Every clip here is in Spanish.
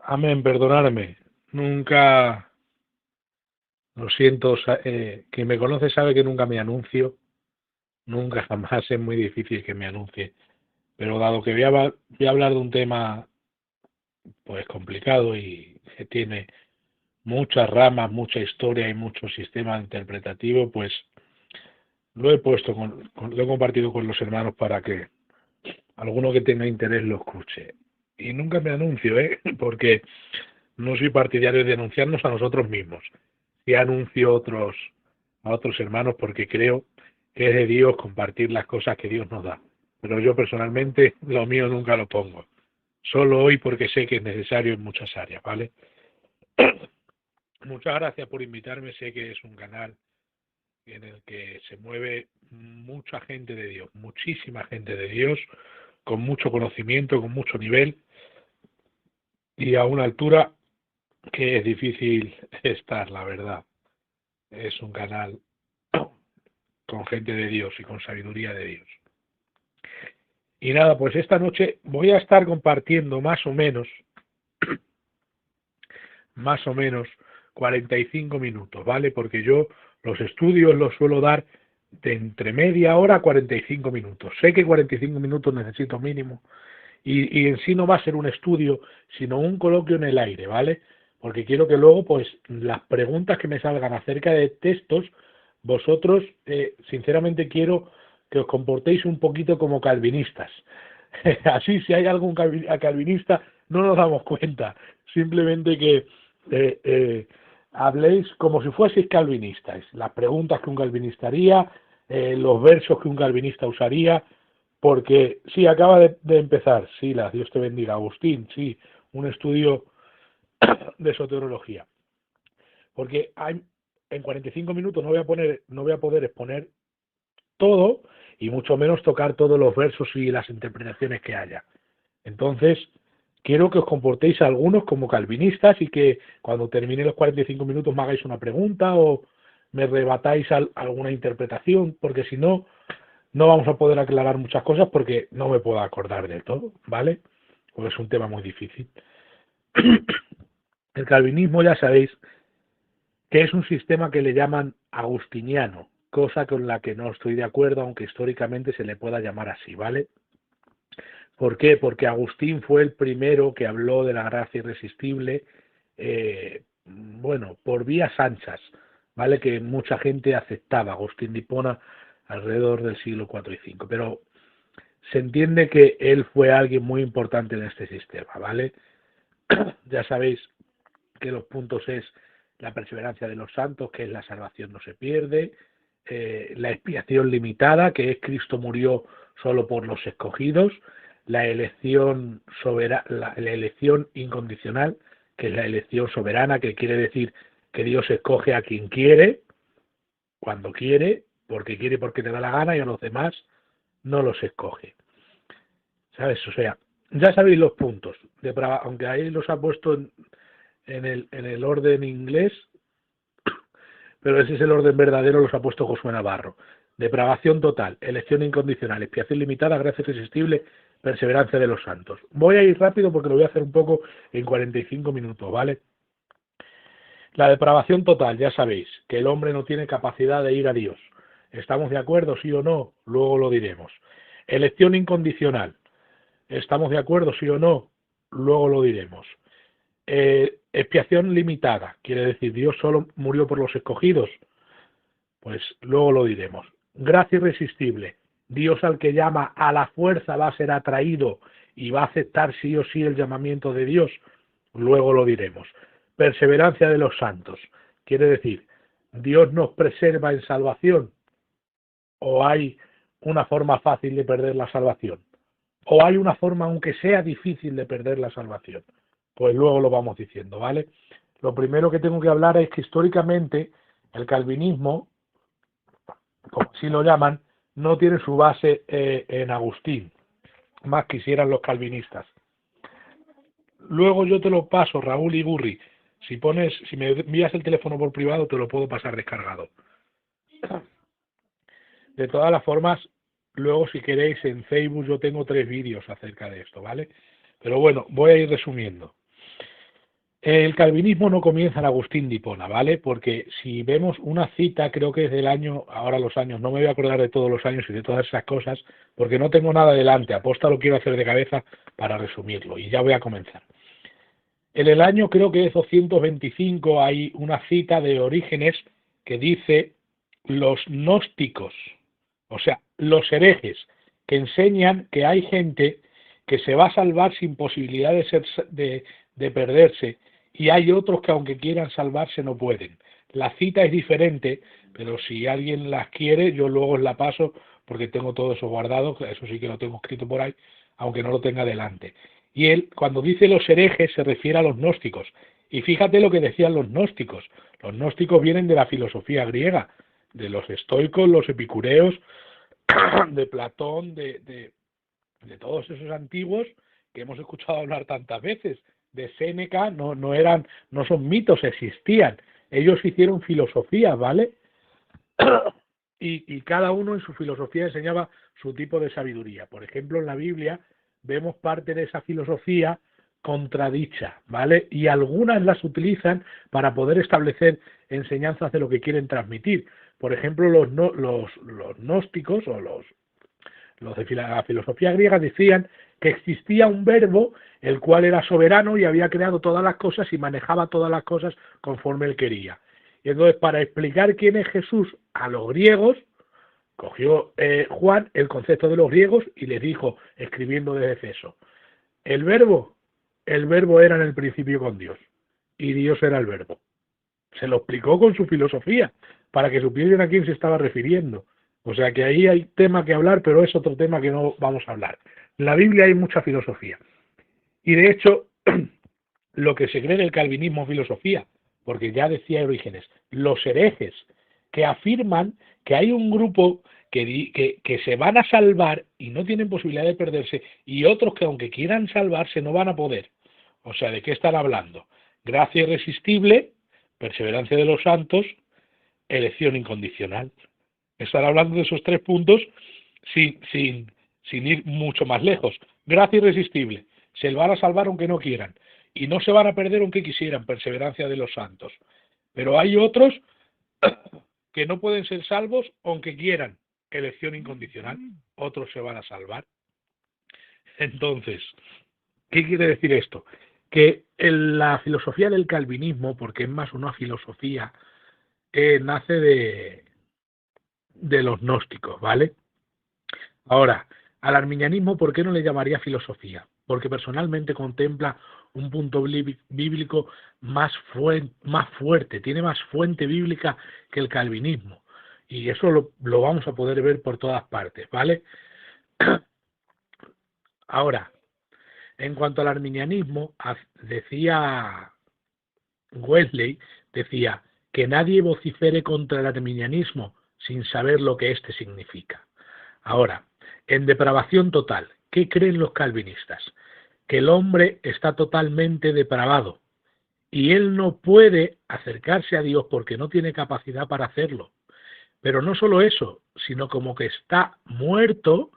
Amén, perdonadme. Nunca, lo siento, quien me conoce sabe que nunca me anuncio, nunca jamás es muy difícil que me anuncie. Pero dado que voy a hablar de un tema pues complicado y que tiene muchas ramas, mucha historia y mucho sistema interpretativo, pues lo he puesto, lo he compartido con los hermanos para que alguno que tenga interés lo escuche. Y nunca me anuncio, ¿eh? Porque no soy partidario de denunciarnos a nosotros mismos. Y anuncio a otros hermanos porque creo que es de Dios compartir las cosas que Dios nos da. Pero yo personalmente lo mío nunca lo pongo. Solo hoy porque sé que es necesario en muchas áreas, ¿vale? Muchas gracias por invitarme. Sé que es un canal en el que se mueve mucha gente de Dios, muchísima gente de Dios, con mucho conocimiento, con mucho nivel y a una altura que es difícil estar, la verdad. Es un canal con gente de Dios y con sabiduría de Dios. Y nada, pues esta noche voy a estar compartiendo más o menos 45 minutos, ¿vale? Porque yo los estudios los suelo dar de entre media hora a 45 minutos. Sé que 45 minutos necesito mínimo y en sí no va a ser un estudio, sino un coloquio en el aire, ¿vale? Porque quiero que luego, pues, las preguntas que me salgan acerca de textos, vosotros, sinceramente quiero que os comportéis un poquito como calvinistas. Así, si hay algún calvinista, no nos damos cuenta. Simplemente que eh, eh, habléis como si fueseis calvinistas. Las preguntas que un calvinista haría, los versos que un calvinista usaría, porque sí, acaba de empezar, sí, Dios te bendiga, Agustín, sí, un estudio de soteriología. Porque en 45 minutos no voy a poder exponer todo y mucho menos tocar todos los versos y las interpretaciones que haya. Entonces, quiero que os comportéis algunos como calvinistas y que cuando termine los 45 minutos me hagáis una pregunta o me rebatáis alguna interpretación, porque si no, no vamos a poder aclarar muchas cosas porque no me puedo acordar de todo, ¿vale? Pues es un tema muy difícil. El calvinismo, ya sabéis, que es un sistema que le llaman agustiniano, cosa con la que no estoy de acuerdo, aunque históricamente se le pueda llamar así, ¿vale? ¿Por qué? Porque Agustín fue el primero que habló de la gracia irresistible, bueno, por vías anchas, ¿vale? Que mucha gente aceptaba, Agustín de Hipona, alrededor del siglo IV y V, pero se entiende que él fue alguien muy importante en este sistema, ¿vale? Ya sabéis que los puntos es la perseverancia de los santos, que es la salvación no se pierde, la expiación limitada, que es Cristo murió solo por los escogidos, la elección la elección incondicional, que es la elección soberana, que quiere decir que Dios escoge a quien quiere, cuando quiere, porque te da la gana, y a los demás no los escoge. ¿Sabes? O sea, ya sabéis los puntos, aunque ahí los ha puesto en el orden inglés, pero ese es el orden verdadero, los ha puesto Josué Navarro. Depravación total, elección incondicional, expiación limitada, gracia irresistible, perseverancia de los santos. Voy a ir rápido porque lo voy a hacer un poco en 45 minutos, ¿vale? La depravación total, ya sabéis, que el hombre no tiene capacidad de ir a Dios. ¿Estamos de acuerdo, sí o no? Luego lo diremos. Elección incondicional. ¿Estamos de acuerdo, sí o no? Luego lo diremos. Expiación limitada, quiere decir, Dios solo murió por los escogidos. Pues luego lo diremos. Gracia irresistible. Dios al que llama a la fuerza va a ser atraído y va a aceptar sí o sí el llamamiento de Dios. Luego lo diremos. Perseverancia de los santos. Quiere decir, Dios nos preserva en salvación o hay una forma fácil de perder la salvación. O hay una forma, aunque sea difícil, de perder la salvación. Pues luego lo vamos diciendo, ¿vale? Lo primero que tengo que hablar es que históricamente el calvinismo, como así lo llaman, no tiene su base en Agustín, más quisieran los calvinistas. Luego yo te lo paso, Raúl Igurri. Si me envías el teléfono por privado, te lo puedo pasar descargado. De todas las formas, luego si queréis en Facebook yo tengo 3 vídeos acerca de esto, ¿vale? Pero bueno, voy a ir resumiendo. El calvinismo no comienza en Agustín de Hipona, ¿vale? Porque si vemos una cita, creo que es del año, ahora los años, no me voy a acordar de todos los años y de todas esas cosas, porque no tengo nada delante, aposta lo quiero hacer de cabeza para resumirlo, y ya voy a comenzar. En el año creo que es 225 hay una cita de Orígenes que dice los gnósticos, o sea, los herejes, que enseñan que hay gente que se va a salvar sin posibilidad de perderse, y hay otros que aunque quieran salvarse no pueden. La cita es diferente, pero si alguien las quiere, yo luego os la paso porque tengo todo eso guardado, eso sí que lo tengo escrito por ahí, aunque no lo tenga delante. Y él, cuando dice los herejes, se refiere a los gnósticos. Y fíjate lo que decían los gnósticos. Los gnósticos vienen de la filosofía griega, de los estoicos, los epicureos, de Platón, de todos esos antiguos que hemos escuchado hablar tantas veces. De Séneca, no son mitos, existían. Ellos hicieron filosofía, ¿vale? Y cada uno en su filosofía enseñaba su tipo de sabiduría. Por ejemplo, en la Biblia vemos parte de esa filosofía contradicha, ¿vale? Y algunas las utilizan para poder establecer enseñanzas de lo que quieren transmitir. Por ejemplo, los gnósticos o los de la filosofía griega decían que existía un verbo el cual era soberano y había creado todas las cosas y manejaba todas las cosas conforme él quería. Y entonces, para explicar quién es Jesús a los griegos, cogió Juan el concepto de los griegos y les dijo, escribiendo desde Efeso, el verbo era en el principio con Dios, y Dios era el verbo. Se lo explicó con su filosofía, para que supieran a quién se estaba refiriendo. O sea que ahí hay tema que hablar, pero es otro tema que no vamos a hablar. En la Biblia hay mucha filosofía. Y de hecho, lo que se cree del calvinismo es filosofía, porque ya decía Orígenes, los herejes que afirman que hay un grupo que se van a salvar y no tienen posibilidad de perderse, y otros que aunque quieran salvarse no van a poder. O sea, ¿de qué están hablando? Gracia irresistible, perseverancia de los santos, elección incondicional. Están hablando de esos tres puntos sin ir mucho más lejos. Gracia irresistible, se van a salvar aunque no quieran, y no se van a perder aunque quisieran, perseverancia de los santos. Pero hay otros que no pueden ser salvos aunque quieran, elección incondicional, otros se van a salvar. Entonces, ¿qué quiere decir esto? Que en la filosofía del calvinismo, porque es más una filosofía, nace de los gnósticos, ¿vale? Ahora, al arminianismo, ¿por qué no le llamaría filosofía? Porque personalmente contempla un punto bíblico más fuerte, tiene más fuente bíblica que el calvinismo. Y eso lo vamos a poder ver por todas partes, ¿vale? Ahora, en cuanto al arminianismo, decía Wesley, decía que nadie vocifere contra el arminianismo sin saber lo que éste significa. Ahora, en depravación total, ¿qué creen los calvinistas? Que el hombre está totalmente depravado y él no puede acercarse a Dios porque no tiene capacidad para hacerlo. Pero no solo eso, sino como que está muerto,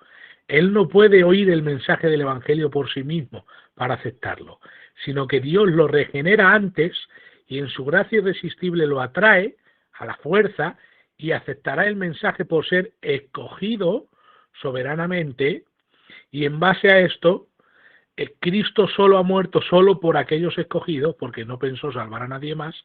él no puede oír el mensaje del Evangelio por sí mismo para aceptarlo, sino que Dios lo regenera antes y en su gracia irresistible lo atrae a la fuerza y aceptará el mensaje por ser escogido soberanamente, y en base a esto Cristo solo ha muerto solo por aquellos escogidos porque no pensó salvar a nadie más,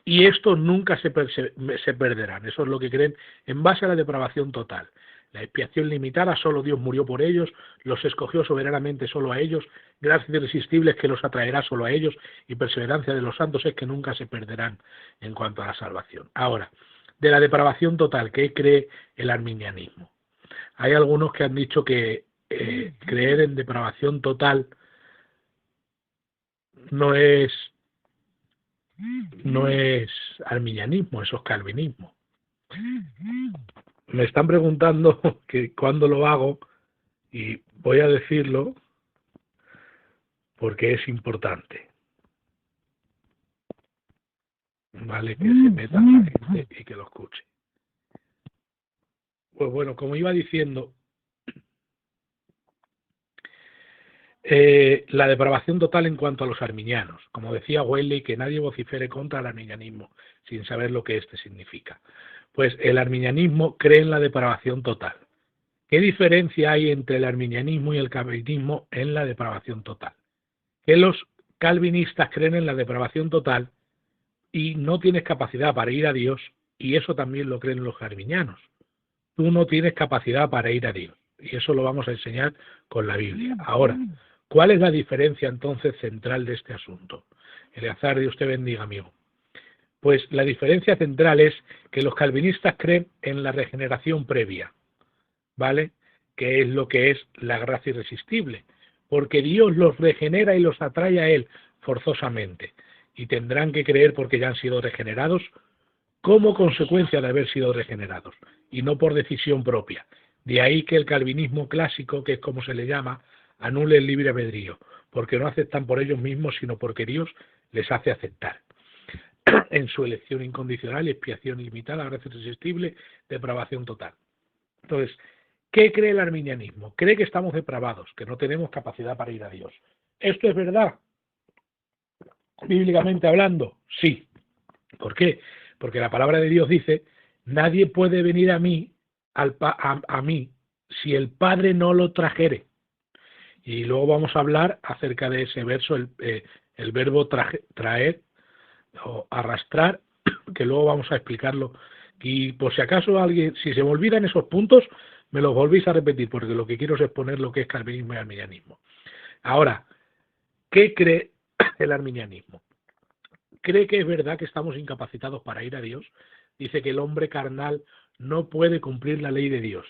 y estos nunca se perderán. Eso es lo que creen en base a la depravación total. La expiación limitada, solo Dios murió por ellos, los escogió soberanamente solo a ellos, gracia irresistible es que los atraerá solo a ellos, y perseverancia de los santos es que nunca se perderán en cuanto a la salvación. Ahora, de la depravación total, ¿qué cree el arminianismo? Hay algunos que han dicho que creer en depravación total no es arminianismo, eso es calvinismo. Me están preguntando que cuándo lo hago y voy a decirlo porque es importante, ¿vale? Que se meta la gente y que lo escuche. Pues bueno, como iba diciendo, La depravación total en cuanto a los arminianos. Como decía Wesley, que nadie vocifere contra el arminianismo sin saber lo que éste significa. Pues el arminianismo cree en la depravación total. ¿Qué diferencia hay entre el arminianismo y el calvinismo en la depravación total? Que los calvinistas creen en la depravación total y no tienes capacidad para ir a Dios, y eso también lo creen los arminianos. Tú no tienes capacidad para ir a Dios, y eso lo vamos a enseñar con la Biblia. Ahora, ¿cuál es la diferencia entonces central de este asunto? Eleazar, Dios te bendiga, amigo. Pues la diferencia central es que los calvinistas creen en la regeneración previa, ¿vale? Que es lo que es la gracia irresistible, porque Dios los regenera y los atrae a Él forzosamente, y tendrán que creer porque ya han sido regenerados como consecuencia de haber sido regenerados, y no por decisión propia. De ahí que el calvinismo clásico, que es como se le llama, anule el libre albedrío, porque no aceptan por ellos mismos, sino porque Dios les hace aceptar. En su elección incondicional, expiación ilimitada, gracia irresistible, depravación total. Entonces, ¿qué cree el arminianismo? Cree que estamos depravados, que no tenemos capacidad para ir a Dios. ¿Esto es verdad? Bíblicamente hablando, sí. ¿Por qué? Porque la palabra de Dios dice, nadie puede venir a mí, a mí, si el Padre no lo trajere. Y luego vamos a hablar acerca de ese verso, el verbo traer o arrastrar, que luego vamos a explicarlo. Y por si acaso alguien, si se me olvidan esos puntos, me los volvéis a repetir, porque lo que quiero es exponer lo que es calvinismo y arminianismo. Ahora, ¿qué cree el arminianismo? Cree que es verdad que estamos incapacitados para ir a Dios. Dice que el hombre carnal no puede cumplir la ley de Dios,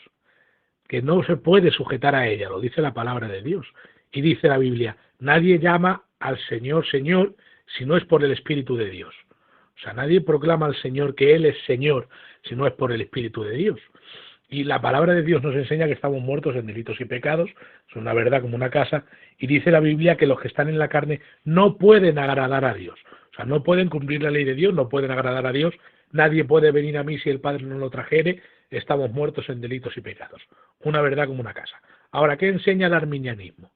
que no se puede sujetar a ella, lo dice la palabra de Dios. Y dice la Biblia, nadie llama al Señor Señor si no es por el Espíritu de Dios. O sea, nadie proclama al Señor que Él es Señor si no es por el Espíritu de Dios. Y la palabra de Dios nos enseña que estamos muertos en delitos y pecados, es una verdad como una casa, y dice la Biblia que los que están en la carne no pueden agradar a Dios. O sea, no pueden cumplir la ley de Dios, no pueden agradar a Dios, nadie puede venir a mí si el Padre no lo trajere, estamos muertos en delitos y pecados. Una verdad como una casa. Ahora, ¿qué enseña el arminianismo?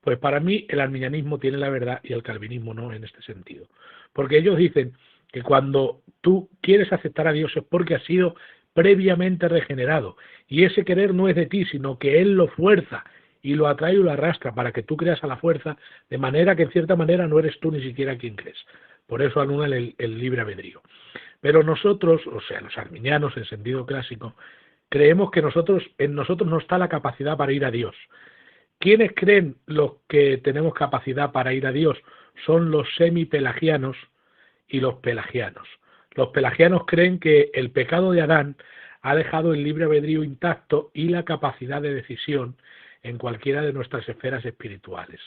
Pues para mí el arminianismo tiene la verdad y el calvinismo no en este sentido. Porque ellos dicen que cuando tú quieres aceptar a Dios es porque has sido previamente regenerado, y ese querer no es de ti, sino que Él lo fuerza y lo atrae y lo arrastra para que tú creas a la fuerza, de manera que en cierta manera no eres tú ni siquiera quien crees. Por eso anulan el libre albedrío. Pero nosotros, o sea, los arminianos en sentido clásico, creemos que en nosotros no está la capacidad para ir a Dios. ¿Quiénes creen los que tenemos capacidad para ir a Dios? Son los semipelagianos y los pelagianos. Los pelagianos creen que el pecado de Adán ha dejado el libre albedrío intacto y la capacidad de decisión en cualquiera de nuestras esferas espirituales.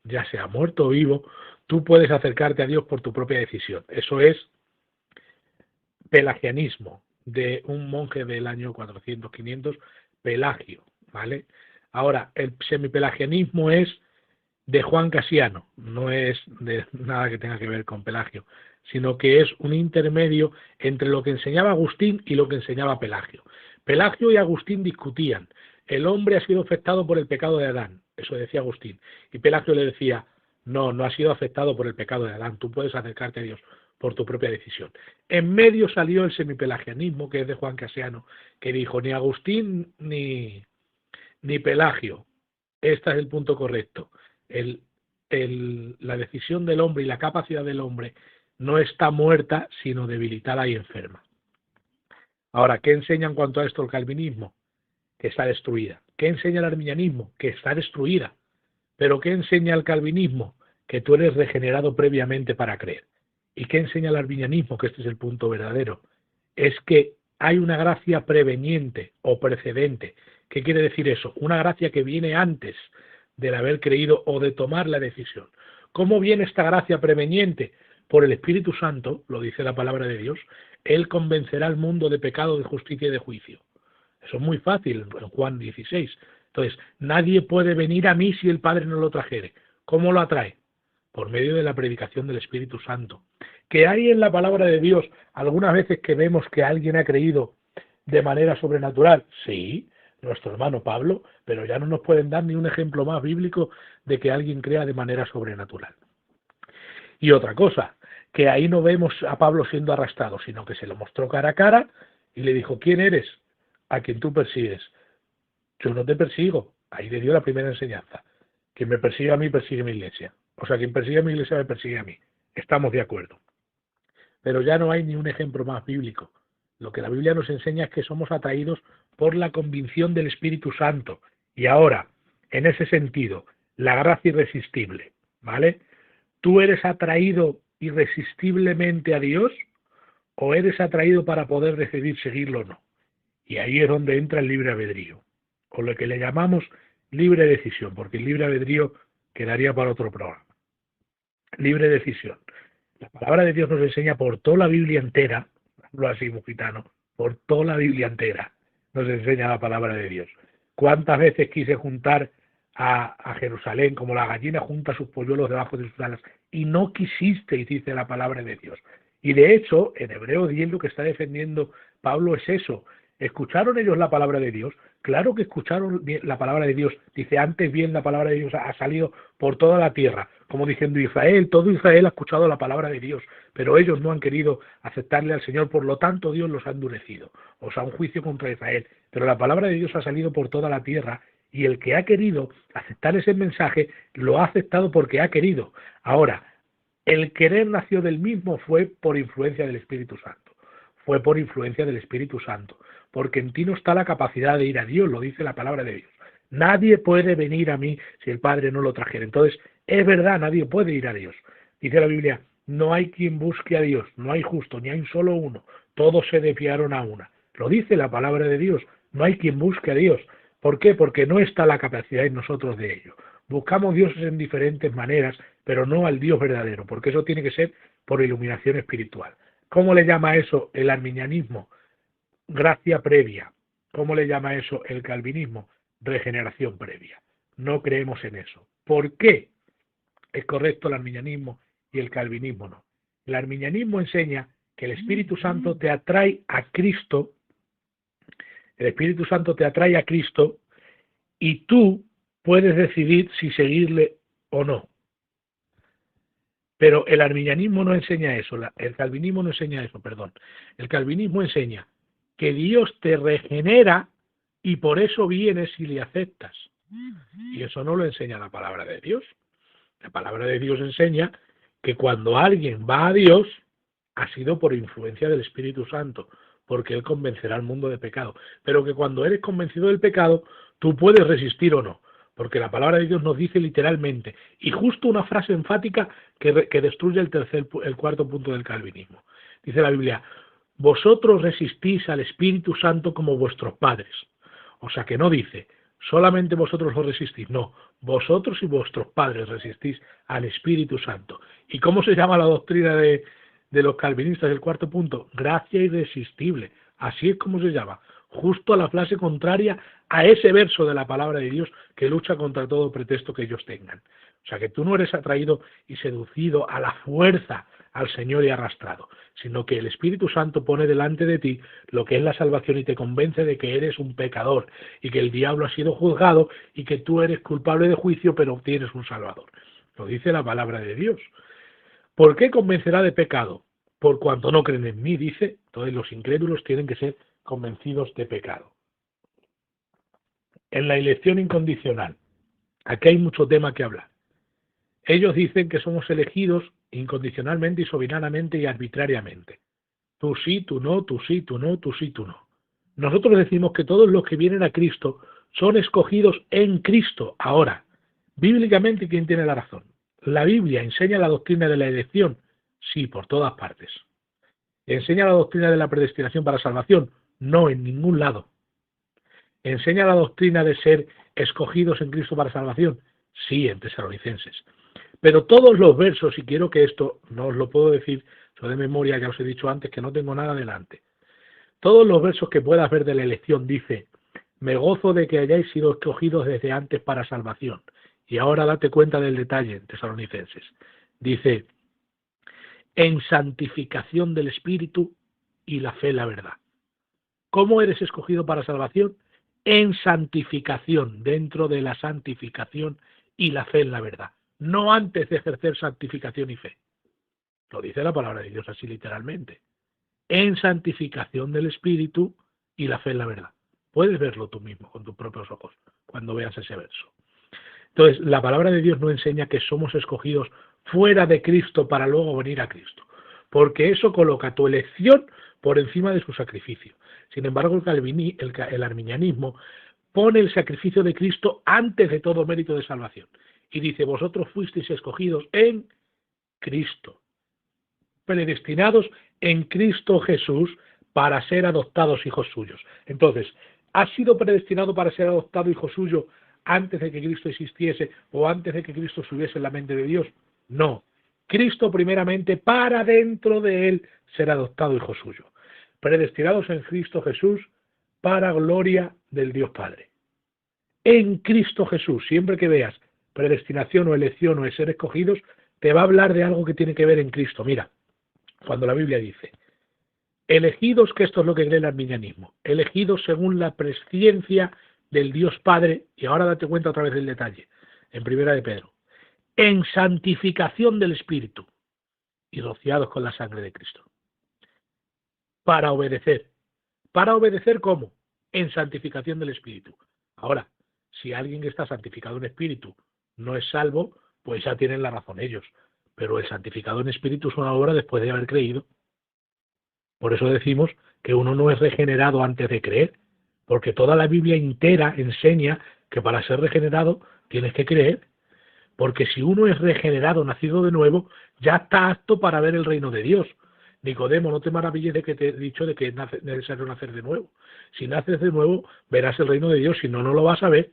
Ya sea muerto o vivo, tú puedes acercarte a Dios por tu propia decisión. Eso es pelagianismo, de un monje del año 400-500, Pelagio, ¿vale? Ahora, el semipelagianismo es de Juan Casiano, no es de nada que tenga que ver con Pelagio, sino que es un intermedio entre lo que enseñaba Agustín y lo que enseñaba Pelagio. Pelagio y Agustín discutían, el hombre ha sido afectado por el pecado de Adán, eso decía Agustín, y Pelagio le decía, no, no ha sido afectado por el pecado de Adán, tú puedes acercarte a Dios por tu propia decisión. En medio salió el semipelagianismo, que es de Juan Casiano, que dijo, ni Agustín ni Pelagio, este es el punto correcto. La decisión del hombre y la capacidad del hombre no está muerta, sino debilitada y enferma. Ahora, ¿qué enseña en cuanto a esto el calvinismo? Que está destruida. ¿Qué enseña el arminianismo? Que está destruida. ¿Pero qué enseña el calvinismo? Que tú eres regenerado previamente para creer. ¿Y qué enseña el arminianismo? Que este es el punto verdadero. Es que hay una gracia preveniente o precedente. ¿Qué quiere decir eso? Una gracia que viene antes del haber creído o de tomar la decisión. ¿Cómo viene esta gracia preveniente? Por el Espíritu Santo, lo dice la palabra de Dios, Él convencerá al mundo de pecado, de justicia y de juicio. Eso es muy fácil en Juan 16. Entonces, nadie puede venir a mí si el Padre no lo trajere. ¿Cómo lo atrae? Por medio de la predicación del Espíritu Santo. Que hay en la palabra de Dios algunas veces que vemos que alguien ha creído de manera sobrenatural, sí, nuestro hermano Pablo, pero ya no nos pueden dar ni un ejemplo más bíblico de que alguien crea de manera sobrenatural. Y otra cosa, que ahí no vemos a Pablo siendo arrastrado, sino que se lo mostró cara a cara y le dijo, ¿quién eres? A quien tú persigues. Yo no te persigo. Ahí le dio la primera enseñanza. Quien me persigue a mí, persigue a mi iglesia. O sea, quien persigue a mi iglesia, me persigue a mí. Estamos de acuerdo. Pero ya no hay ni un ejemplo más bíblico. Lo que la Biblia nos enseña es que somos atraídos por la convicción del Espíritu Santo. Y ahora, en ese sentido, la gracia irresistible, ¿vale? ¿Tú eres atraído irresistiblemente a Dios o eres atraído para poder decidir seguirlo o no? Y ahí es donde entra el libre albedrío, o lo que le llamamos libre decisión, porque el libre albedrío quedaría para otro programa. Libre decisión. La palabra de Dios nos enseña por toda la Biblia entera, hablo así, mujitano, por toda la Biblia entera nos enseña la palabra de Dios. ¿Cuántas veces quise juntar a Jerusalén como la gallina junta sus polluelos debajo de sus alas y no quisisteis, dice la palabra de Dios? Y de hecho, en Hebreo 10 lo que está defendiendo Pablo es eso. ¿Escucharon ellos la palabra de Dios? Claro que escucharon bien la palabra de Dios. Dice, antes bien la palabra de Dios ha salido por toda la tierra, como diciendo Israel, todo Israel ha escuchado la palabra de Dios, pero ellos no han querido aceptarle al Señor, por lo tanto Dios los ha endurecido, o sea, un juicio contra Israel. Pero la palabra de Dios ha salido por toda la tierra y el que ha querido aceptar ese mensaje lo ha aceptado porque ha querido. Ahora, el querer nació del mismo fue por influencia del Espíritu Santo. Fue por influencia del Espíritu Santo. Porque en ti no está la capacidad de ir a Dios, lo dice la palabra de Dios. Nadie puede venir a mí si el Padre no lo trajera. Entonces, es verdad, nadie puede ir a Dios. Dice la Biblia, no hay quien busque a Dios, no hay justo, ni hay solo uno. Todos se desviaron a una. Lo dice la palabra de Dios, no hay quien busque a Dios. ¿Por qué? Porque no está la capacidad en nosotros de ello. Buscamos dioses en diferentes maneras, pero no al Dios verdadero, porque eso tiene que ser por iluminación espiritual. ¿Cómo le llama eso el arminianismo? Gracia previa. ¿Cómo le llama eso el calvinismo? Regeneración previa. No creemos en eso. ¿Por qué es correcto el arminianismo y el calvinismo no? El arminianismo enseña que el Espíritu Santo te atrae a Cristo, el Espíritu Santo te atrae a Cristo y tú puedes decidir si seguirle o no. Pero el arminianismo no enseña eso, el calvinismo no enseña eso, perdón. El calvinismo enseña que Dios te regenera y por eso vienes y le aceptas. Y eso no lo enseña la palabra de Dios. La palabra de Dios enseña que cuando alguien va a Dios ha sido por influencia del Espíritu Santo, porque Él convencerá al mundo de pecado. Pero que cuando eres convencido del pecado, tú puedes resistir o no. Porque la palabra de Dios nos dice literalmente, y justo una frase enfática que destruye el cuarto punto del calvinismo. Dice la Biblia, vosotros resistís al Espíritu Santo como vuestros padres. O sea que no dice, solamente vosotros lo resistís, no, vosotros y vuestros padres resistís al Espíritu Santo. ¿Y cómo se llama la doctrina de los calvinistas del cuarto punto? Gracia irresistible. Así es como se llama. Justo a la frase contraria a ese verso de la palabra de Dios que lucha contra todo pretexto que ellos tengan. O sea que tú no eres atraído y seducido a la fuerza al Señor y arrastrado, sino que el Espíritu Santo pone delante de ti lo que es la salvación y te convence de que eres un pecador y que el diablo ha sido juzgado y que tú eres culpable de juicio pero obtienes un Salvador. Lo dice la palabra de Dios. ¿Por qué convencerá de pecado? Por cuanto no creen en mí, dice. Entonces los incrédulos tienen que ser convencidos de pecado. En la elección incondicional, aquí hay mucho tema que hablar. Ellos dicen que somos elegidos incondicionalmente y soberanamente y arbitrariamente. Tú sí, tú no, tú sí, tú no, tú sí, tú no. Nosotros decimos que todos los que vienen a Cristo son escogidos en Cristo. Ahora, bíblicamente, ¿quién tiene la razón? ¿La Biblia enseña la doctrina de la elección? Sí, por todas partes. ¿Enseña la doctrina de la predestinación para salvación? No, en ningún lado. ¿Enseña la doctrina de ser escogidos en Cristo para salvación? Sí, en Tesalonicenses. Pero todos los versos, y quiero que esto no os lo puedo decir, yo de memoria ya os he dicho antes que no tengo nada delante. Todos los versos que puedas ver de la elección dice, me gozo de que hayáis sido escogidos desde antes para salvación. Y ahora date cuenta del detalle en Tesalonicenses. Dice, en santificación del Espíritu y la fe, la verdad. ¿Cómo eres escogido para salvación? en santificación, dentro de la santificación y la fe en la verdad, no antes de ejercer santificación y fe. Lo dice la palabra de Dios así literalmente. En santificación del Espíritu y la fe en la verdad. Puedes verlo tú mismo con tus propios ojos cuando veas ese verso. Entonces, la palabra de Dios no enseña que somos escogidos fuera de Cristo para luego venir a Cristo, porque eso coloca tu elección por encima de su sacrificio. Sin embargo, el arminianismo pone el sacrificio de Cristo antes de todo mérito de salvación y dice, vosotros fuisteis escogidos en Cristo, predestinados en Cristo Jesús para ser adoptados hijos suyos. Entonces, ¿has sido predestinado para ser adoptado hijo suyo antes de que Cristo existiese o antes de que Cristo subiese en la mente de Dios? No. Cristo primeramente para dentro de él ser adoptado hijo suyo. Predestinados en Cristo Jesús para gloria del Dios Padre. En Cristo Jesús, siempre que veas predestinación o elección o el ser escogidos, te va a hablar de algo que tiene que ver en Cristo. Mira, cuando la Biblia dice, elegidos, que esto es lo que cree el arminianismo, elegidos según la presciencia del Dios Padre, y ahora date cuenta otra vez del detalle, en Primera de Pedro, en santificación del Espíritu y rociados con la sangre de Cristo. Para obedecer. ¿Para obedecer cómo? En santificación del Espíritu. Ahora, si alguien que está santificado en Espíritu no es salvo, pues ya tienen la razón ellos. Pero el santificado en Espíritu es una obra después de haber creído. Por eso decimos que uno no es regenerado antes de creer, porque toda la Biblia entera enseña que para ser regenerado tienes que creer. Porque si uno es regenerado, nacido de nuevo, ya está apto para ver el reino de Dios. Nicodemo, no te maravilles de que te he dicho de que es necesario nacer de nuevo. Si naces de nuevo, verás el reino de Dios, si no, no lo vas a ver.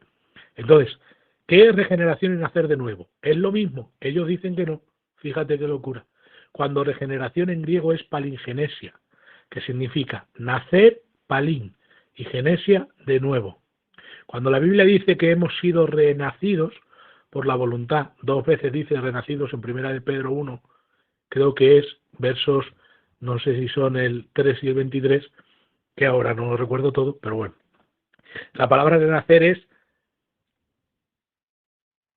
Entonces, ¿qué es regeneración y nacer de nuevo? Es lo mismo. Ellos dicen que no. Fíjate qué locura. Cuando regeneración en griego es palingenesia, que significa nacer, palín, y genesia, de nuevo. Cuando la Biblia dice que hemos sido renacidos por la voluntad, dos veces dice renacidos en Primera de Pedro 1, creo que es versos, no sé si son el 3 y el 23, que ahora no lo recuerdo todo, pero bueno. La palabra renacer es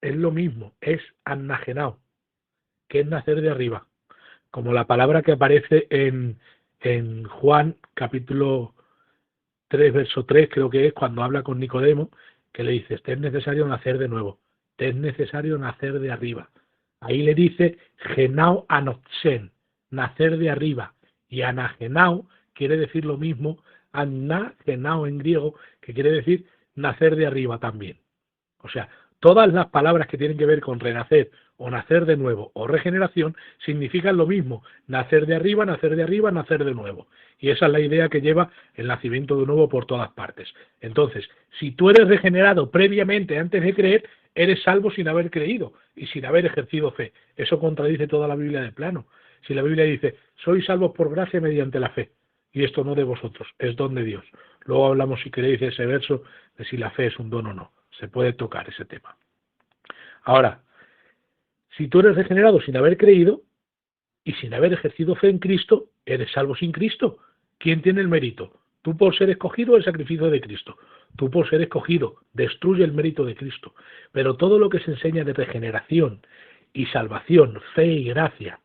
lo mismo, es annagenao, que es nacer de arriba, como la palabra que aparece en Juan capítulo 3, verso 3, creo que es cuando habla con Nicodemo, que le dice, te es necesario nacer de nuevo, te es necesario nacer de arriba. Ahí le dice genao anoxen, nacer de arriba, y anagenao quiere decir lo mismo, anagenao en griego, que quiere decir nacer de arriba también. O sea, todas las palabras que tienen que ver con renacer o nacer de nuevo o regeneración significan lo mismo, nacer de arriba, nacer de arriba, nacer de nuevo. Y esa es la idea que lleva el nacimiento de nuevo por todas partes. Entonces, si tú eres regenerado previamente antes de creer, eres salvo sin haber creído y sin haber ejercido fe. Eso contradice toda la Biblia de plano. Si la Biblia dice, sois salvos por gracia mediante la fe, y esto no de vosotros, es don de Dios. Luego hablamos, si queréis, de ese verso, de si la fe es un don o no. Se puede tocar ese tema. Ahora, si tú eres regenerado sin haber creído y sin haber ejercido fe en Cristo, eres salvo sin Cristo. ¿Quién tiene el mérito? Tú por ser escogido, el sacrificio de Cristo. Tú por ser escogido, destruye el mérito de Cristo. Pero todo lo que se enseña de regeneración y salvación, fe y gracia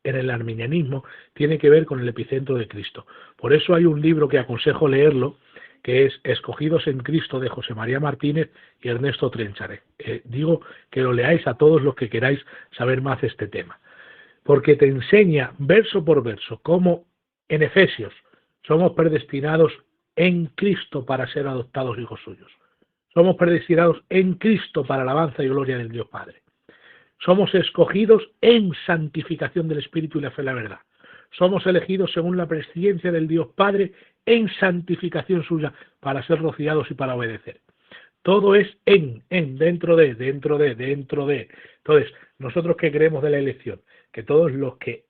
en el arminianismo tiene que ver con el epicentro de Cristo. Por eso hay un libro que aconsejo leerlo, que es Escogidos en Cristo, de José María Martínez y Ernesto Trenchare. Digo que lo leáis a todos los que queráis saber más de este tema, porque te enseña verso por verso cómo en Efesios somos predestinados en Cristo para ser adoptados hijos suyos. Somos predestinados en Cristo para alabanza y gloria del Dios Padre. Somos escogidos en santificación del Espíritu y la fe y la verdad. Somos elegidos según la presciencia del Dios Padre en santificación suya para ser rociados y para obedecer. Todo es dentro de. Entonces, nosotros que creemos de la elección, que todos los que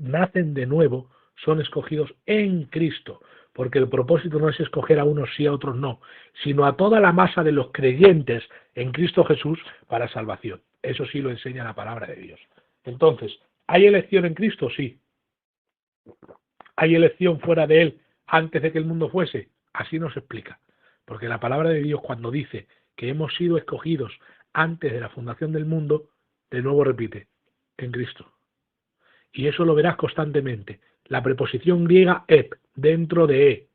nacen de nuevo son escogidos en Cristo, porque el propósito no es escoger a unos sí, a otros no, sino a toda la masa de los creyentes en Cristo Jesús para salvación. Eso sí lo enseña la palabra de Dios. Entonces, ¿hay elección en Cristo? Sí. ¿Hay elección fuera de Él antes de que el mundo fuese? Así nos explica. Porque la palabra de Dios, cuando dice que hemos sido escogidos antes de la fundación del mundo, de nuevo repite, en Cristo. Y eso lo verás constantemente. La preposición griega ep, dentro de,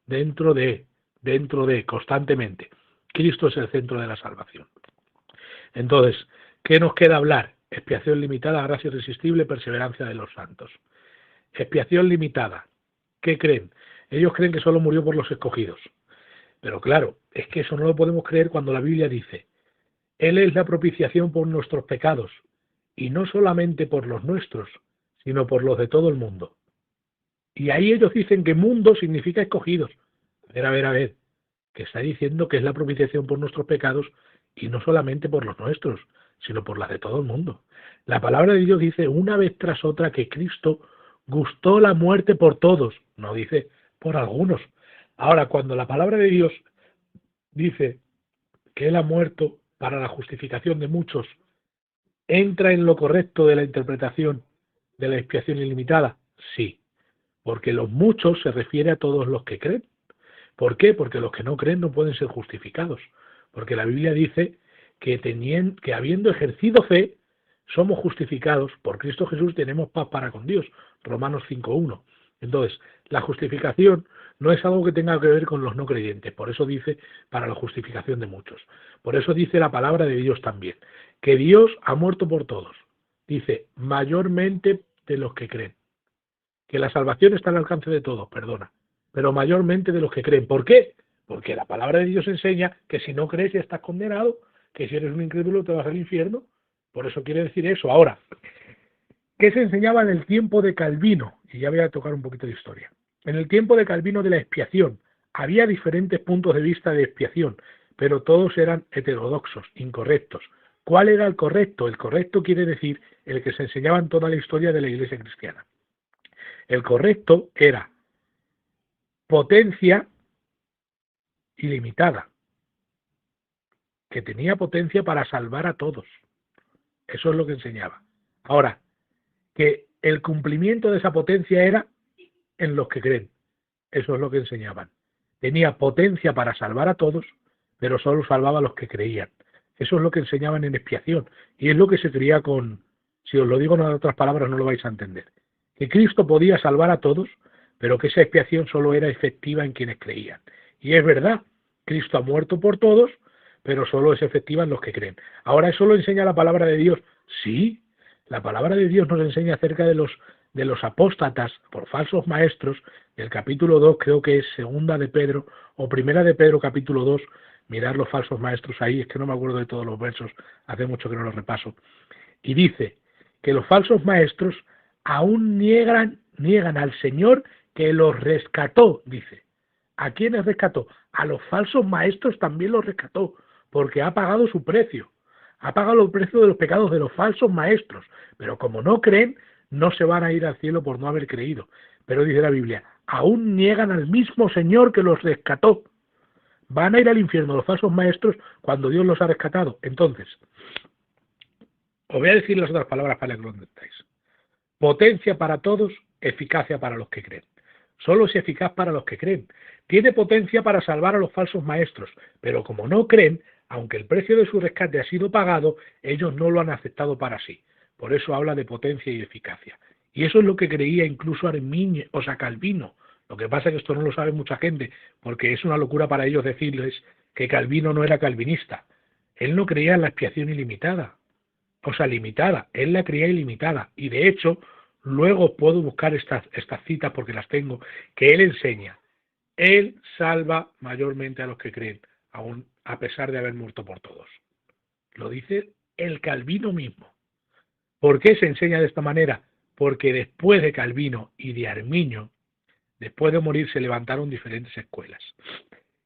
dentro de, dentro de, constantemente. Cristo es el centro de la salvación. Entonces, ¿qué nos queda hablar? Expiación limitada, gracia irresistible, perseverancia de los santos. Expiación limitada. ¿Qué creen? Ellos creen que solo murió por los escogidos. Pero claro, es que eso no lo podemos creer cuando la Biblia dice, Él es la propiciación por nuestros pecados, y no solamente por los nuestros, sino por los de todo el mundo. Y ahí ellos dicen que mundo significa escogidos. A ver, que está diciendo que es la propiciación por nuestros pecados, y no solamente por los nuestros, sino por las de todo el mundo. La palabra de Dios dice una vez tras otra que Cristo gustó la muerte por todos, no dice por algunos. Ahora, cuando la palabra de Dios dice que Él ha muerto para la justificación de muchos, ¿entra en lo correcto de la interpretación de la expiación ilimitada? Sí, porque los muchos se refiere a todos los que creen. ¿Por qué? Porque los que no creen no pueden ser justificados. Porque la Biblia dice que habiendo ejercido fe, somos justificados por Cristo Jesús, tenemos paz para con Dios. Romanos 5.1. Entonces, la justificación no es algo que tenga que ver con los no creyentes. Por eso dice para la justificación de muchos. Por eso dice la palabra de Dios también, que Dios ha muerto por todos. Dice, mayormente de los que creen. Que la salvación está al alcance de todos, perdona, pero mayormente de los que creen. ¿Por qué? Porque la palabra de Dios enseña que si no crees ya estás condenado, que si eres un incrédulo te vas al infierno. Por eso quiere decir eso. Ahora, ¿qué se enseñaba en el tiempo de Calvino? Y ya voy a tocar un poquito de historia. En el tiempo de Calvino de la expiación, había diferentes puntos de vista de expiación, pero todos eran heterodoxos, incorrectos. ¿Cuál era el correcto? El correcto quiere decir el que se enseñaba en toda la historia de la Iglesia cristiana. El correcto era potencia ilimitada, que tenía potencia para salvar a todos. Eso es lo que enseñaba. Ahora, que el cumplimiento de esa potencia era en los que creen. Eso es lo que enseñaban. Tenía potencia para salvar a todos, pero solo salvaba a los que creían. Eso es lo que enseñaban en expiación. Y es lo que se creía con, si os lo digo en otras palabras no lo vais a entender. Que Cristo podía salvar a todos, pero que esa expiación solo era efectiva en quienes creían. Y es verdad, Cristo ha muerto por todos, pero solo es efectiva en los que creen. Ahora, ¿eso lo enseña la palabra de Dios? Sí, la palabra de Dios nos enseña acerca de los apóstatas por falsos maestros, del capítulo 2, creo que es segunda de Pedro, o primera de Pedro, capítulo 2, mirar los falsos maestros ahí, es que no me acuerdo de todos los versos, hace mucho que no los repaso. Y dice que los falsos maestros aún niegan al Señor que los rescató, dice. ¿A quiénes rescató? A los falsos maestros también los rescató, porque ha pagado su precio. Ha pagado el precio de los pecados de los falsos maestros, pero como no creen, no se van a ir al cielo por no haber creído. Pero dice la Biblia, aún niegan al mismo Señor que los rescató. Van a ir al infierno los falsos maestros cuando Dios los ha rescatado. Entonces, os voy a decir las otras palabras para que lo entendáis. Potencia para todos, eficacia para los que creen. Solo es eficaz para los que creen. Tiene potencia para salvar a los falsos maestros, pero como no creen, aunque el precio de su rescate ha sido pagado, ellos no lo han aceptado para sí. Por eso habla de potencia y eficacia. Y eso es lo que creía incluso Arminio, o sea, Calvino. Lo que pasa es que esto no lo sabe mucha gente, porque es una locura para ellos decirles que Calvino no era calvinista. Él no creía en la expiación ilimitada, o sea, limitada. Él la creía ilimitada. Y de hecho, luego puedo buscar estas citas porque las tengo, que él enseña. Él salva mayormente a los que creen, aun a pesar de haber muerto por todos. Lo dice el Calvino mismo. ¿Por qué se enseña de esta manera? Porque después de Calvino y de Arminio, después de morir se levantaron diferentes escuelas.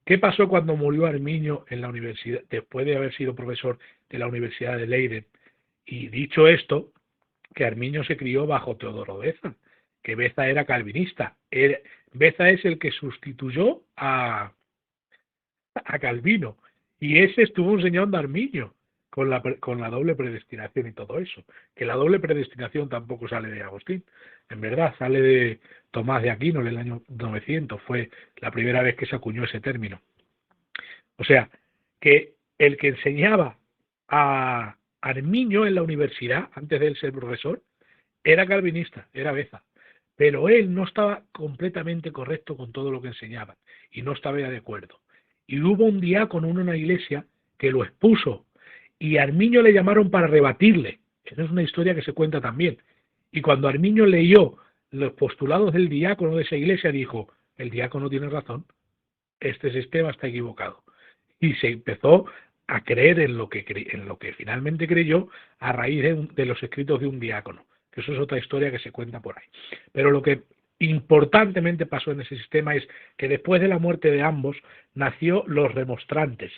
¿Qué pasó cuando murió Arminio en la universidad, después de haber sido profesor de la Universidad de Leiden? Y dicho esto, que Arminio se crió bajo Teodoro Beza, que Beza era calvinista. Beza es el que sustituyó a Calvino, y ese estuvo enseñando a Arminio con la doble predestinación y todo eso, que la doble predestinación tampoco sale de Agustín, en verdad sale de Tomás de Aquino en el año 900, fue la primera vez que se acuñó ese término. O sea, que el que enseñaba a Armiño en la universidad, antes de él ser profesor, era calvinista, era Beza, pero él no estaba completamente correcto con todo lo que enseñaba y no estaba de acuerdo. Y hubo un diácono en una iglesia que lo expuso y a Armiño le llamaron para rebatirle. Esa es una historia que se cuenta también. Y cuando Armiño leyó los postulados del diácono de esa iglesia, dijo, el diácono tiene razón, este sistema está equivocado. Y se empezó a creer en lo que finalmente creyó a raíz de los escritos de un diácono, que eso es otra historia que se cuenta por ahí. Pero lo que importantemente pasó en ese sistema es que después de la muerte de ambos nació los remonstrantes,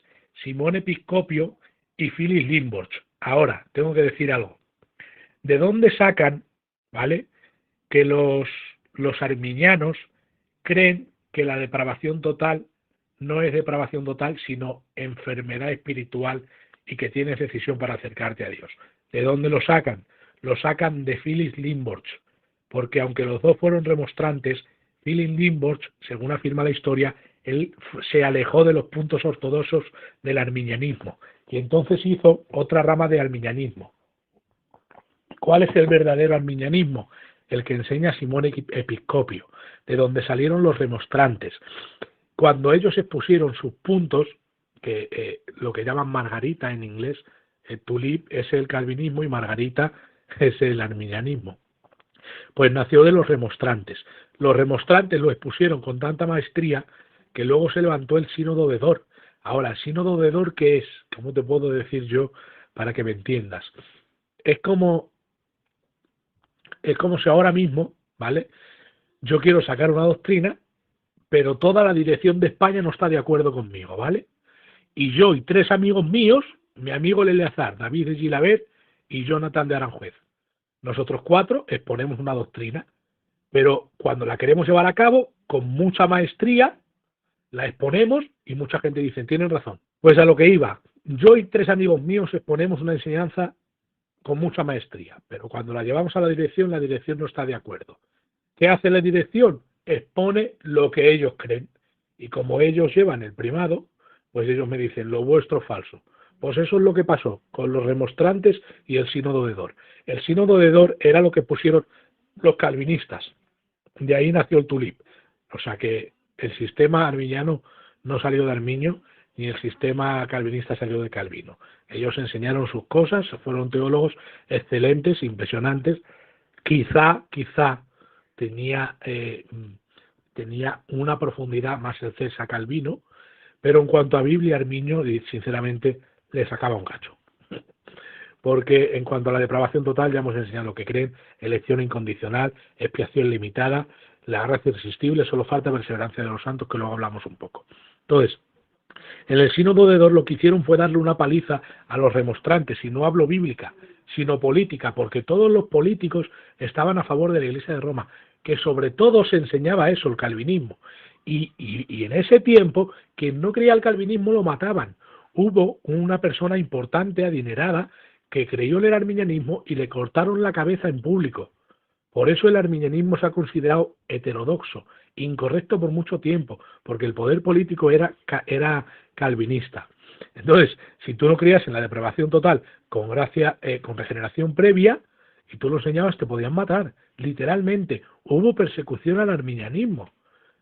Simón Episcopio y Phyllis Limborch. Ahora, tengo que decir algo. ¿De dónde sacan, vale, que los arminianos creen que la depravación total no es depravación total, sino enfermedad espiritual y que tienes decisión para acercarte a Dios? ¿De dónde lo sacan? Lo sacan de Phyllis Limborch, porque aunque los dos fueron remonstrantes, Phyllis Limborch, según afirma la historia, él se alejó de los puntos ortodoxos del arminianismo y entonces hizo otra rama de arminianismo. ¿Cuál es el verdadero arminianismo? El que enseña Simón Episcopio, de donde salieron los remonstrantes. Cuando ellos expusieron sus puntos, que lo que llaman margarita en inglés, tulip es el calvinismo y margarita es el arminianismo, pues nació de los remonstrantes. Los remonstrantes lo expusieron con tanta maestría que luego se levantó el sínodo de Dort. Ahora, ¿el sínodo de Dort qué es? ¿Cómo te puedo decir yo para que me entiendas? Es como si ahora mismo, ¿vale? Yo quiero sacar una doctrina, pero toda la dirección de España no está de acuerdo conmigo, ¿vale? Y yo y 3 amigos míos, mi amigo Eleazar, David de Gilabert y Jonathan de Aranjuez, nosotros 4 exponemos una doctrina, pero cuando la queremos llevar a cabo, con mucha maestría, la exponemos y mucha gente dice, tienen razón. Pues a lo que iba, yo y 3 amigos míos exponemos una enseñanza con mucha maestría, pero cuando la llevamos a la dirección no está de acuerdo. ¿Qué hace la dirección? Expone lo que ellos creen. Y como ellos llevan el primado, pues ellos me dicen, lo vuestro falso. Pues eso es lo que pasó con los remonstrantes y el sínodo de Dort. El sínodo de Dort era lo que pusieron los calvinistas. De ahí nació el tulip. O sea que el sistema arminiano no salió de Arminio, ni el sistema calvinista salió de Calvino. Ellos enseñaron sus cosas, fueron teólogos excelentes, impresionantes. Quizá tenía una profundidad más excelsa Calvino, pero en cuanto a Biblia, Arminio, sinceramente, le sacaba un cacho. Porque en cuanto a la depravación total, ya hemos enseñado lo que creen: elección incondicional, expiación limitada, la gracia irresistible, solo falta perseverancia de los santos, que luego hablamos un poco. Entonces, en el sínodo de Dort lo que hicieron fue darle una paliza a los remonstrantes, y no hablo bíblica, sino política, porque todos los políticos estaban a favor de la Iglesia de Roma, que sobre todo se enseñaba eso, el calvinismo. Y en ese tiempo, quien no creía el calvinismo lo mataban. Hubo una persona importante, adinerada, que creyó en el arminianismo y le cortaron la cabeza en público. Por eso el arminianismo se ha considerado heterodoxo, incorrecto por mucho tiempo, porque el poder político era calvinista. Entonces, si tú no creías en la depravación total con gracia, con regeneración previa, y tú lo enseñabas, te podían matar, literalmente. Hubo persecución al arminianismo.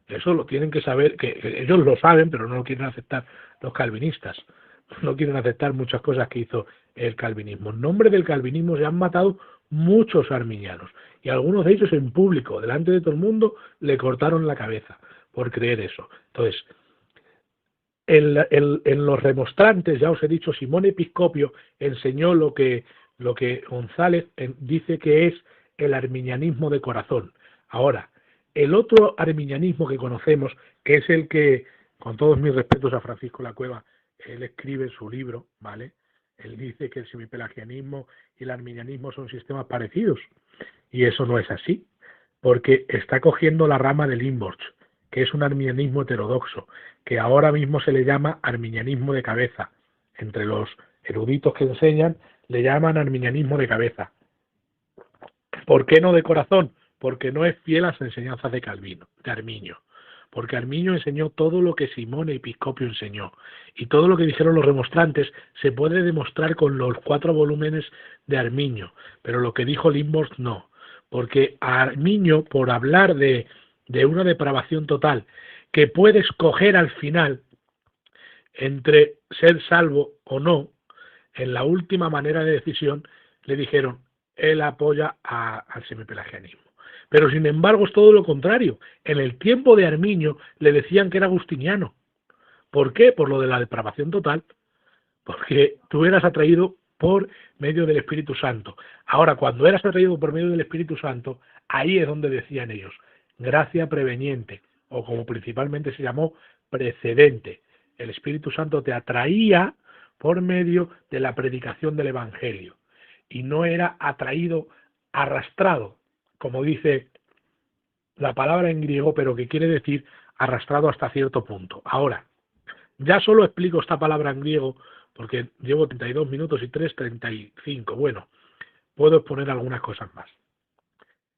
Eso lo tienen que saber, que ellos lo saben, pero no lo quieren aceptar los calvinistas. No quieren aceptar muchas cosas que hizo el calvinismo. En nombre del calvinismo se han matado muchos arminianos, y algunos de ellos en público, delante de todo el mundo, le cortaron la cabeza por creer eso. Entonces, en los remonstrantes, ya os he dicho, Simón Episcopio enseñó lo que González dice que es el arminianismo de corazón. Ahora, el otro arminianismo que conocemos, que es el que, con todos mis respetos a Francisco La Cueva, él escribe en su libro, ¿vale? Él dice que el semipelagianismo y el arminianismo son sistemas parecidos, y eso no es así, porque está cogiendo la rama de Limborch, que es un arminianismo heterodoxo, que ahora mismo se le llama arminianismo de cabeza. Entre los eruditos que enseñan, le llaman arminianismo de cabeza. ¿Por qué no de corazón? Porque no es fiel a las enseñanzas de Calvino, de Arminio. porque Arminio enseñó todo lo que Simón Episcopio enseñó, y todo lo que dijeron los remonstrantes se puede demostrar con los 4 volúmenes de Arminio, pero lo que dijo Limborst no, porque Arminio, por hablar de una depravación total, que puedes coger al final entre ser salvo o no, en la última manera de decisión le dijeron, él apoya al semipelagianismo. Pero sin embargo es todo lo contrario. En el tiempo de Arminio le decían que era agustiniano. ¿Por qué? Por lo de la depravación total. Porque tú eras atraído por medio del Espíritu Santo. Ahora, cuando eras atraído por medio del Espíritu Santo, ahí es donde decían ellos, gracia preveniente, o como principalmente se llamó, precedente. El Espíritu Santo te atraía por medio de la predicación del Evangelio y no era atraído, arrastrado, como dice la palabra en griego, pero que quiere decir arrastrado hasta cierto punto. Ahora, ya solo explico esta palabra en griego porque llevo 32 minutos y 35. Bueno, puedo exponer algunas cosas más.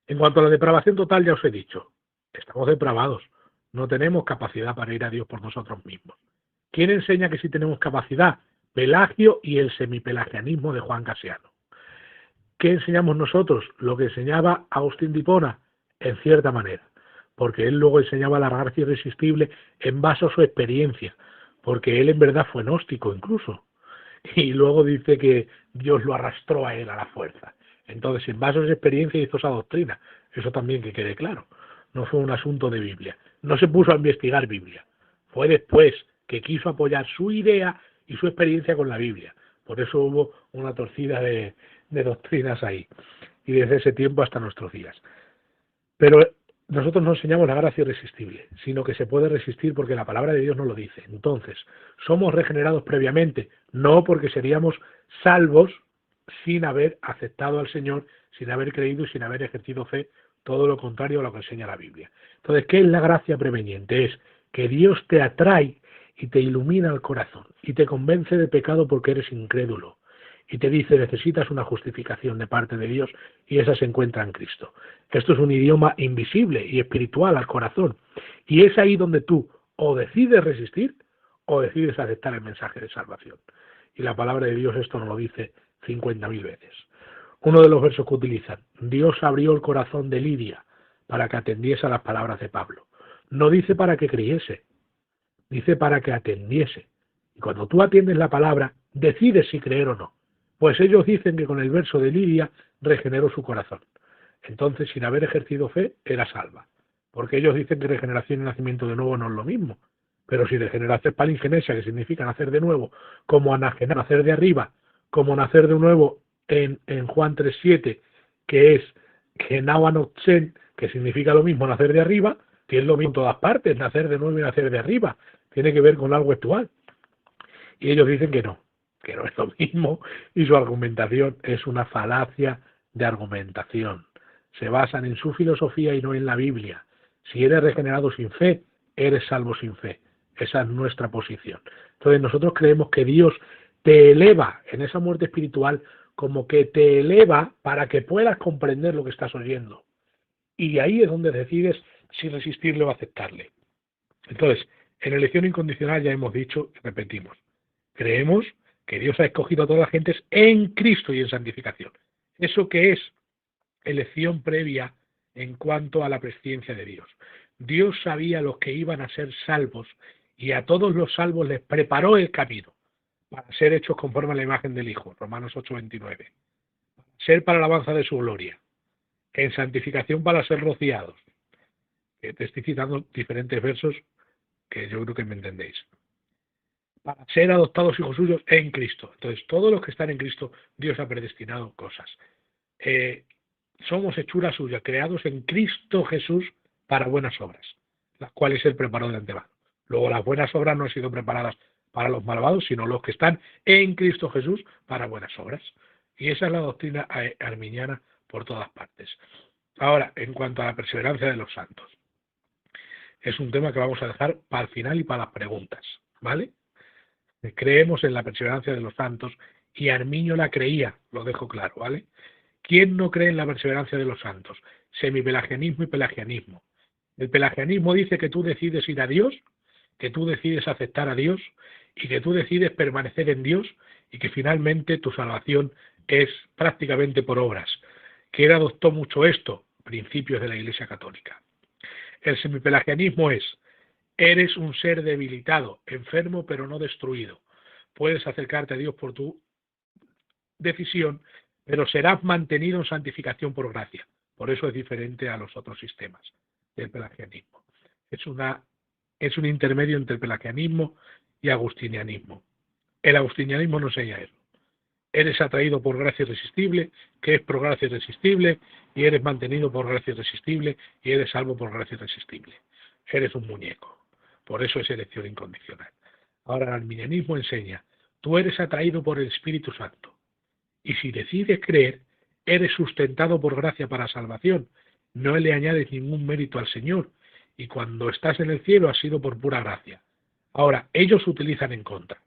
En cuanto a la depravación total, ya os he dicho, estamos depravados, no tenemos capacidad para ir a Dios por nosotros mismos. ¿Quién enseña que sí tenemos capacidad? Pelagio y el semipelagianismo de Juan Casiano. ¿Qué enseñamos nosotros? Lo que enseñaba Agustín de Hipona, en cierta manera, porque él luego enseñaba la gracia irresistible en base a su experiencia, porque él en verdad fue gnóstico incluso, y luego dice que Dios lo arrastró a él a la fuerza. Entonces, en base a esa experiencia hizo esa doctrina, eso también que quede claro, no fue un asunto de Biblia, no se puso a investigar Biblia, fue después que quiso apoyar su idea y su experiencia con la Biblia, por eso hubo una torcida de doctrinas ahí, y desde ese tiempo hasta nuestros días. Pero nosotros no enseñamos la gracia irresistible, sino que se puede resistir porque la palabra de Dios nos lo dice. Entonces, ¿somos regenerados previamente? No, porque seríamos salvos sin haber aceptado al Señor, sin haber creído y sin haber ejercido fe, todo lo contrario a lo que enseña la Biblia. Entonces, ¿qué es la gracia preveniente? Es que Dios te atrae y te ilumina el corazón y te convence de pecado porque eres incrédulo. Y te dice, necesitas una justificación de parte de Dios y esa se encuentra en Cristo. Esto es un idioma invisible y espiritual al corazón. Y es ahí donde tú o decides resistir o decides aceptar el mensaje de salvación. Y la palabra de Dios esto nos lo dice 50.000 veces. Uno de los versos que utilizan, Dios abrió el corazón de Lidia para que atendiese a las palabras de Pablo. No dice para que creyese, dice para que atendiese. Y cuando tú atiendes la palabra, decides si creer o no. Pues ellos dicen que con el verso de Lidia regeneró su corazón. Entonces, sin haber ejercido fe, era salva. Porque ellos dicen que regeneración y nacimiento de nuevo no es lo mismo. Pero si regeneración es palingenesia, que significa nacer de nuevo, como anagenar, nacer de arriba, como nacer de nuevo en Juan 3.7, que es que Nauanotzen, que significa lo mismo, nacer de arriba, que es lo mismo en todas partes, nacer de nuevo y nacer de arriba. Tiene que ver con algo actual. Y ellos dicen que no es lo mismo, y su argumentación es una falacia de argumentación. Se basan en su filosofía y no en la Biblia. Si eres regenerado sin fe, eres salvo sin fe. Esa es nuestra posición. Entonces nosotros creemos que Dios te eleva en esa muerte espiritual, como que te eleva para que puedas comprender lo que estás oyendo. Y ahí es donde decides si resistirle o aceptarle. Entonces, en elección incondicional ya hemos dicho y repetimos, creemos que Dios ha escogido a todas las gentes en Cristo y en santificación. ¿Eso qué es? Elección previa en cuanto a la presciencia de Dios. Dios sabía los que iban a ser salvos y a todos los salvos les preparó el camino para ser hechos conforme a la imagen del Hijo, Romanos 8:29. Ser para la alabanza de su gloria, en santificación para ser rociados. Te estoy citando diferentes versos que yo creo que me entendéis. Para ser adoptados hijos suyos en Cristo. Entonces, todos los que están en Cristo, Dios ha predestinado cosas. Somos hechura suya, creados en Cristo Jesús para buenas obras, las cuales Él preparó de antemano. Luego, las buenas obras no han sido preparadas para los malvados, sino los que están en Cristo Jesús para buenas obras. Y esa es la doctrina arminiana por todas partes. Ahora, en cuanto a la perseverancia de los santos, es un tema que vamos a dejar para el final y para las preguntas, ¿vale? Creemos en la perseverancia de los santos y Arminio la creía, lo dejo claro, ¿vale? ¿Quién no cree en la perseverancia de los santos? Semipelagianismo y pelagianismo. El pelagianismo dice que tú decides ir a Dios, que tú decides aceptar a Dios y que tú decides permanecer en Dios y que finalmente tu salvación es prácticamente por obras. ¿Quién adoptó mucho esto? Principios de la Iglesia Católica. El semipelagianismo es: eres un ser debilitado, enfermo pero no destruido. Puedes acercarte a Dios por tu decisión, pero serás mantenido en santificación por gracia. Por eso es diferente a los otros sistemas del pelagianismo. Es un intermedio entre el pelagianismo y agustinianismo. El agustinianismo no enseña eso. Eres atraído por gracia irresistible, que es por gracia irresistible, y eres mantenido por gracia irresistible, y eres salvo por gracia irresistible. Eres un muñeco. Por eso es elección incondicional. Ahora el arminianismo enseña: tú eres atraído por el Espíritu Santo, y si decides creer, eres sustentado por gracia para salvación. No le añades ningún mérito al Señor, y cuando estás en el cielo has sido por pura gracia. Ahora, ellos utilizan en contra.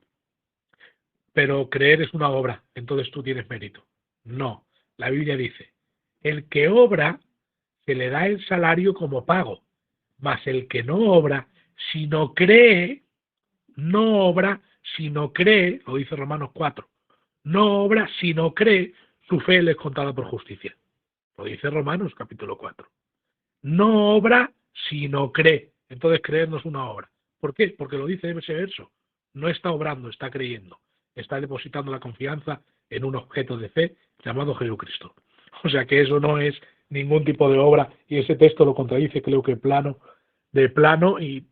Pero creer es una obra, entonces tú tienes mérito. No, la Biblia dice: el que obra se le da el salario como pago, mas el que no obra, si no cree, no obra, si no cree, lo dice Romanos 4, no obra, si no cree, su fe le es contada por justicia. Lo dice Romanos capítulo 4. No obra, si no cree. Entonces creer no es una obra. ¿Por qué? Porque lo dice ese verso. No está obrando, está creyendo. Está depositando la confianza en un objeto de fe llamado Jesucristo. O sea que eso no es ningún tipo de obra, y ese texto lo contradice, creo que de plano, y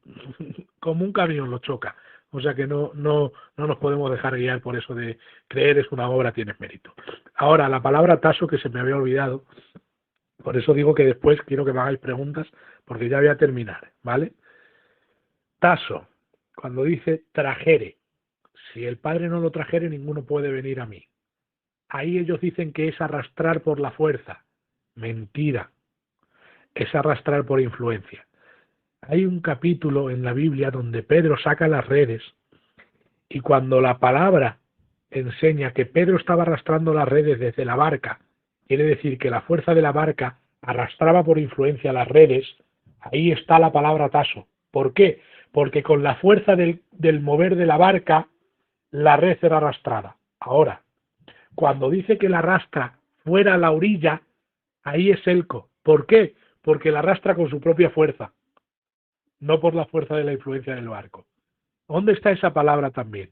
como un camión lo choca. O sea que no nos podemos dejar guiar por eso de creer es una obra, tienes mérito. Ahora, la palabra taso, que se me había olvidado, por eso digo que después quiero que me hagáis preguntas, porque ya voy a terminar, ¿vale? Taso, cuando dice trajere, si el Padre no lo trajere, ninguno puede venir a mí. Ahí ellos dicen que es arrastrar por la fuerza. Mentira. Es arrastrar por influencia. Hay un capítulo en la Biblia donde Pedro saca las redes, y cuando la palabra enseña que Pedro estaba arrastrando las redes desde la barca, quiere decir que la fuerza de la barca arrastraba por influencia las redes. Ahí está la palabra taso. ¿Por qué? Porque con la fuerza del mover de la barca, la red era arrastrada. Ahora, cuando dice que la arrastra fuera a la orilla, ahí es elco. ¿Por qué? Porque la arrastra con su propia fuerza, no por la fuerza de la influencia del barco. ¿Dónde está esa palabra también?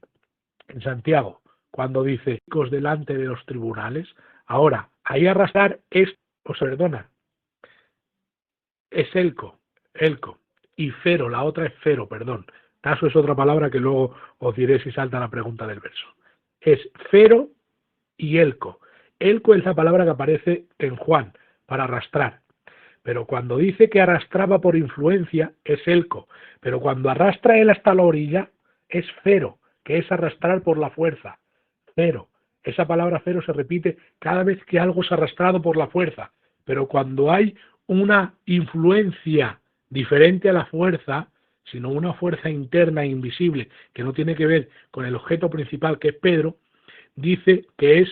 En Santiago, cuando dice delante de los tribunales. Ahora, ahí arrastrar es, es elco, y fero, la otra es fero, perdón. Taso es otra palabra que luego os diré si salta la pregunta del verso. Es fero y elco. Elco es la palabra que aparece en Juan, para arrastrar. Pero cuando dice que arrastraba por influencia, es elco. Pero cuando arrastra él hasta la orilla, es fero, que es arrastrar por la fuerza. Fero. Esa palabra fero se repite cada vez que algo es arrastrado por la fuerza. Pero cuando hay una influencia diferente a la fuerza, sino una fuerza interna e invisible que no tiene que ver con el objeto principal, que es Pedro, dice que es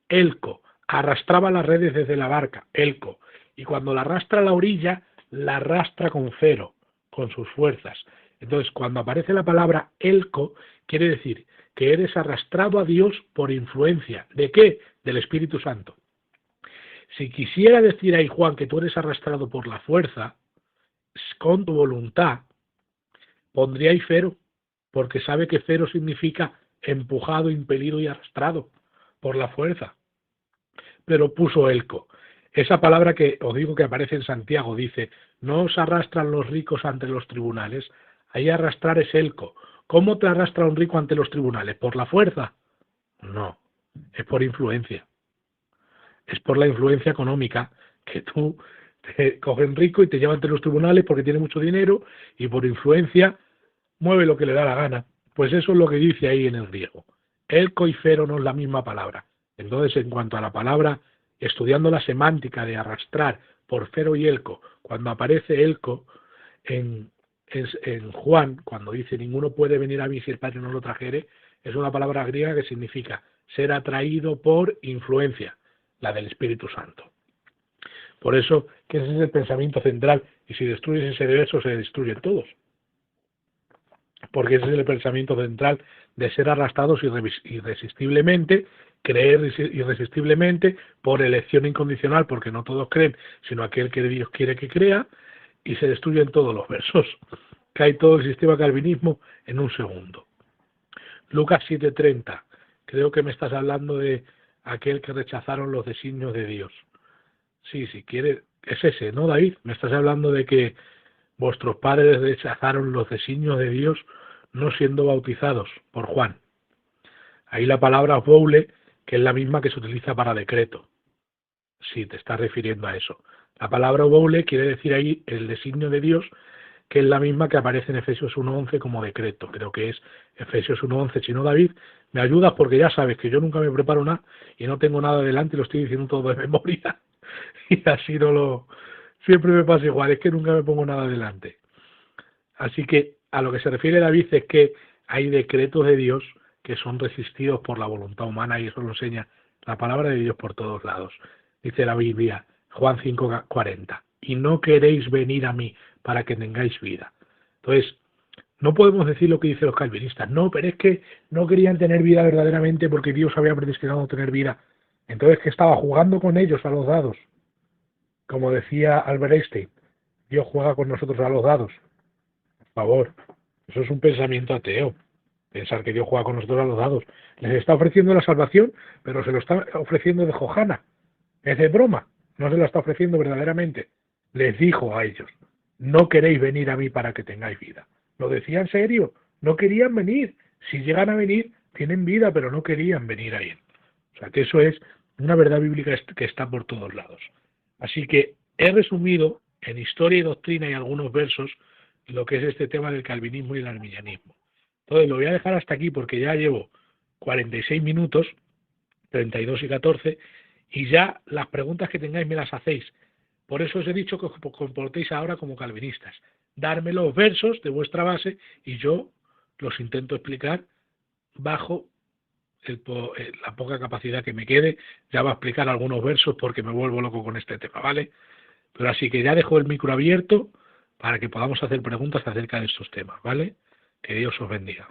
elco. Arrastraba las redes desde la barca, elco. Y cuando la arrastra a la orilla, la arrastra con fero, con sus fuerzas. Entonces, cuando aparece la palabra elco, quiere decir que eres arrastrado a Dios por influencia. ¿De qué? Del Espíritu Santo. Si quisiera decir ahí Juan que tú eres arrastrado por la fuerza, con tu voluntad, pondría ahí fero, porque sabe que fero significa empujado, impelido y arrastrado por la fuerza. Pero puso elco. Esa palabra que os digo que aparece en Santiago dice: no os arrastran los ricos ante los tribunales. Ahí arrastrar es elco. ¿Cómo te arrastra un rico ante los tribunales? ¿Por la fuerza? No, es por influencia. Es por la influencia económica, que tú te cogen rico y te llevan ante los tribunales porque tiene mucho dinero, y por influencia mueve lo que le da la gana. Pues eso es lo que dice ahí en el griego. Elco y fero no es la misma palabra. Entonces, en cuanto a la palabra, estudiando la semántica de arrastrar por fero y elco, cuando aparece elco en Juan, cuando dice ninguno puede venir a mí si el Padre no lo trajere, es una palabra griega que significa ser atraído por influencia, la del Espíritu Santo. Por eso que ese es el pensamiento central, y si destruyes ese verso se destruyen todos. Porque ese es el pensamiento central de ser arrastrados irresistiblemente, creer irresistiblemente por elección incondicional, porque no todos creen, sino aquel que Dios quiere que crea, y se destruyen todos los versos. Cae todo el sistema calvinismo en un segundo. Lucas 7:30. Creo que me estás hablando de aquel que rechazaron los designios de Dios. Sí, si quieres, es ese, ¿no, David? Me estás hablando de que vuestros padres rechazaron los designios de Dios no siendo bautizados por Juan. Ahí la palabra boule, que es la misma que se utiliza para decreto. Sí, te estás refiriendo a eso. La palabra boule quiere decir ahí el designio de Dios, que es la misma que aparece en Efesios 1:11 como decreto. Creo que es Efesios 1:11. Si no, David, me ayudas porque ya sabes que yo nunca me preparo nada y no tengo nada delante y lo estoy diciendo todo de memoria. Y así no lo... Siempre me pasa igual, es que nunca me pongo nada delante. Así que a lo que se refiere David es que hay decretos de Dios que son resistidos por la voluntad humana y eso lo enseña la palabra de Dios por todos lados. Dice la Biblia, Juan 5:40, y no queréis venir a mí para que tengáis vida. Entonces, no podemos decir lo que dicen los calvinistas, no, pero es que no querían tener vida verdaderamente porque Dios había predestinado tener vida. Entonces, que estaba jugando con ellos a los dados. Como decía Albert Einstein, Dios juega con nosotros a los dados. Por favor, eso es un pensamiento ateo. Pensar que Dios juega con nosotros a los dados. Les está ofreciendo la salvación, pero se lo está ofreciendo de jojana. Es de broma. No se lo está ofreciendo verdaderamente. Les dijo a ellos, no queréis venir a mí para que tengáis vida. Lo decía en serio. No querían venir. Si llegan a venir, tienen vida, pero no querían venir a él. O sea que eso es una verdad bíblica que está por todos lados. Así que he resumido en Historia y Doctrina y algunos versos lo que es este tema del calvinismo y el arminianismo. Entonces lo voy a dejar hasta aquí porque ya llevo 46 minutos, 32 y 14, y ya las preguntas que tengáis me las hacéis. Por eso os he dicho que os comportéis ahora como calvinistas. Darme los versos de vuestra base y yo los intento explicar bajo la poca capacidad que me quede. Ya va a explicar algunos versos porque me vuelvo loco con este tema, ¿vale? Pero así que ya dejo el micro abierto para que podamos hacer preguntas acerca de estos temas, ¿vale? Que Dios os bendiga.